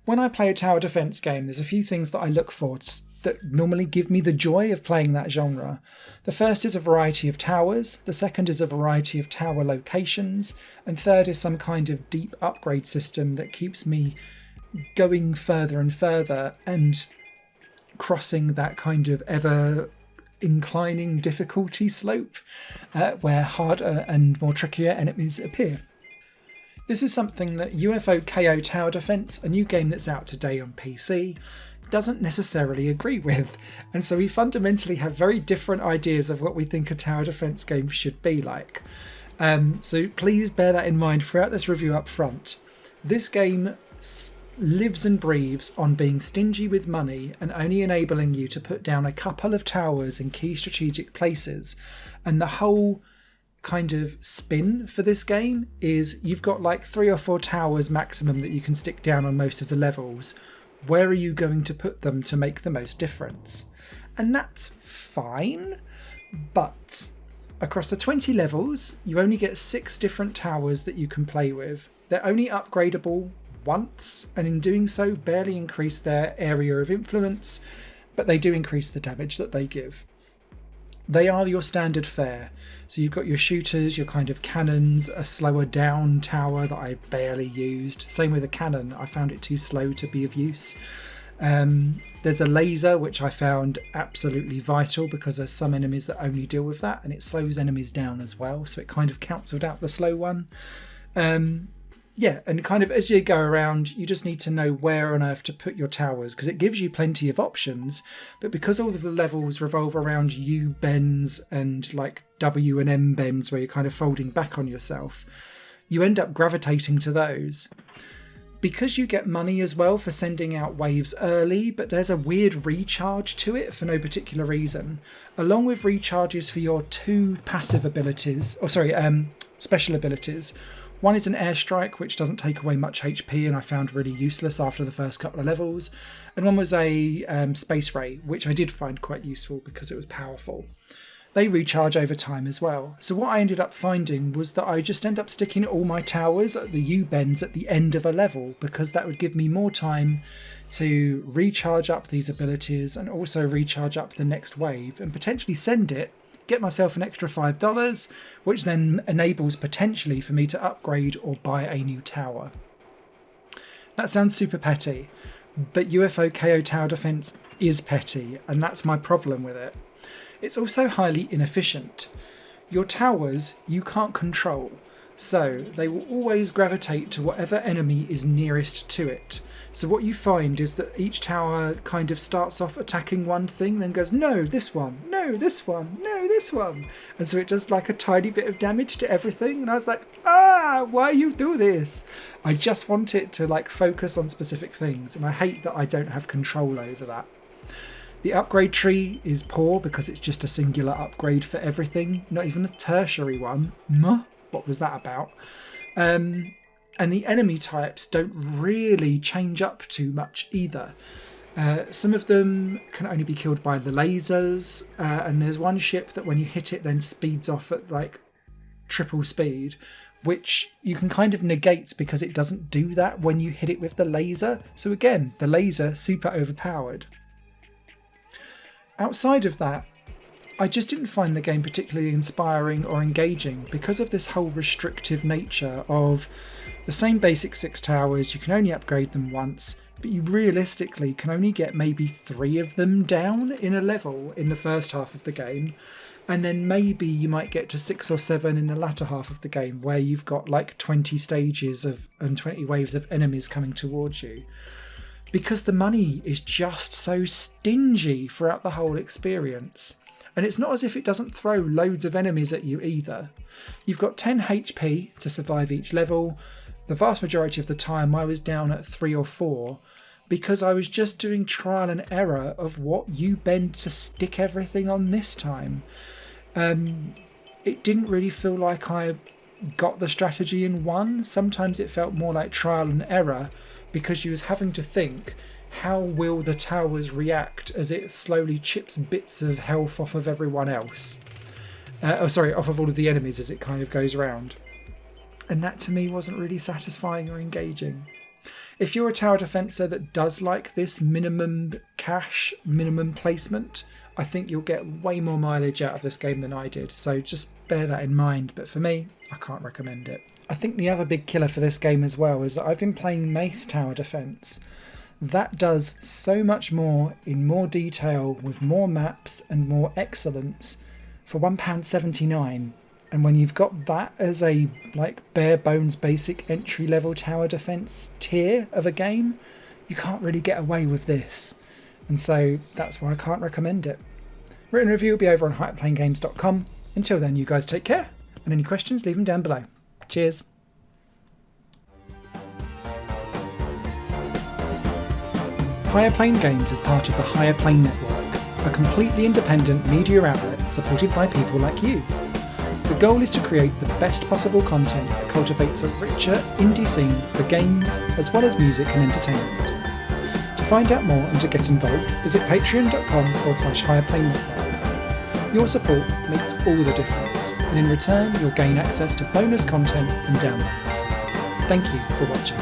when I play a tower defense game, there's a few things that I look for that normally give me the joy of playing that genre. The first is a variety of towers, the second is a variety of tower locations, and third is some kind of deep upgrade system that keeps me going further and further and crossing that kind of ever inclining difficulty slope where harder and more trickier enemies appear. This is something that U.F.O KO Tower Defense, a new game that's out today on PC, doesn't necessarily agree with, and so we fundamentally have very different ideas of what we think a tower defense game should be like. So please bear that in mind throughout this review up front. This game lives and breathes on being stingy with money and only enabling you to put down a couple of towers in key strategic places, and the whole kind of spin for this game is you've got like 3 or 4 towers maximum that you can stick down on most of the levels. Where are you going to put them to make the most difference? And that's fine, but across the 20 levels, you only get 6 different towers that you can play with. They're only upgradable once, and in doing so, barely increase their area of influence, but they do increase the damage that they give. They are your standard fare. So you've got your shooters, your kind of cannons, a slower down tower that I barely used. Same with a cannon, I found it too slow to be of use. There's a laser, which I found absolutely vital because there's some enemies that only deal with that, and it slows enemies down as well, so it kind of cancelled out the slow one. Yeah, and kind of as you go around, you just need to know where on earth to put your towers, because it gives you plenty of options, but because all of the levels revolve around U bends and like W and M bends where you're kind of folding back on yourself, you end up gravitating to those. Because you get money as well for sending out waves early, but there's a weird recharge to it for no particular reason, along with recharges for your 2 passive abilities, special abilities. One is an airstrike, which doesn't take away much HP and I found really useless after the first couple of levels. And one was a space ray, which I did find quite useful because it was powerful. They recharge over time as well. So what I ended up finding was that I just end up sticking all my towers at the U-bends at the end of a level, because that would give me more time to recharge up these abilities and also recharge up the next wave and potentially send it, get myself an extra $5, which then enables potentially for me to upgrade or buy a new tower. That sounds super petty, but U.F.O KO Tower Defense is petty, and that's my problem with it. It's also highly inefficient. Your towers you can't control, so they will always gravitate to whatever enemy is nearest to it. So what you find is that each tower kind of starts off attacking one thing, then goes, no, this one, no, this one, no, this one. And so it does like a tiny bit of damage to everything. And I was like, why you do this? I just want it to like focus on specific things. And I hate that I don't have control over that. The upgrade tree is poor because it's just a singular upgrade for everything, not even a tertiary one. What was that about? And the enemy types don't really change up too much either. Some of them can only be killed by the lasers, and there's one ship that when you hit it then speeds off at like triple speed, which you can kind of negate because it doesn't do that when you hit it with the laser. So again, the laser super overpowered. Outside of that, I just didn't find the game particularly inspiring or engaging because of this whole restrictive nature of the same basic 6 towers. You can only upgrade them once, but you realistically can only get maybe 3 of them down in a level in the first half of the game, and then maybe you might get to 6 or 7 in the latter half of the game where you've got like 20 stages and 20 waves of enemies coming towards you. Because the money is just so stingy throughout the whole experience. And it's not as if it doesn't throw loads of enemies at you either. You've got 10 HP to survive each level. The vast majority of the time I was down at 3 or 4 because I was just doing trial and error of what you bend to stick everything on this time. It didn't really feel like I got the strategy in one. Sometimes it felt more like trial and error because you was having to think, how will the towers react as it slowly chips bits of health off of everyone else? Off of all of the enemies as it kind of goes around. And that to me wasn't really satisfying or engaging. If you're a tower defencer that does like this minimum cash, minimum placement, I think you'll get way more mileage out of this game than I did. So just bear that in mind. But for me, I can't recommend it. I think the other big killer for this game as well is that I've been playing Mace Tower Defense. That does so much more in more detail with more maps and more excellence for £1.79. And when you've got that as a bare bones basic entry level tower defense tier of a game, you can't really get away with this. And so that's why I can't recommend it. Written review will be over on hyperplanegames.com. Until then, you guys take care. And any questions, leave them down below. Cheers. Higher Plane Games is part of the Higher Plane Network, a completely independent media outlet supported by people like you. The goal is to create the best possible content that cultivates a richer indie scene for games as well as music and entertainment. To find out more and to get involved, visit patreon.com/higherplane-network. Your support makes all the difference, and in return you'll gain access to bonus content and downloads. Thank you for watching.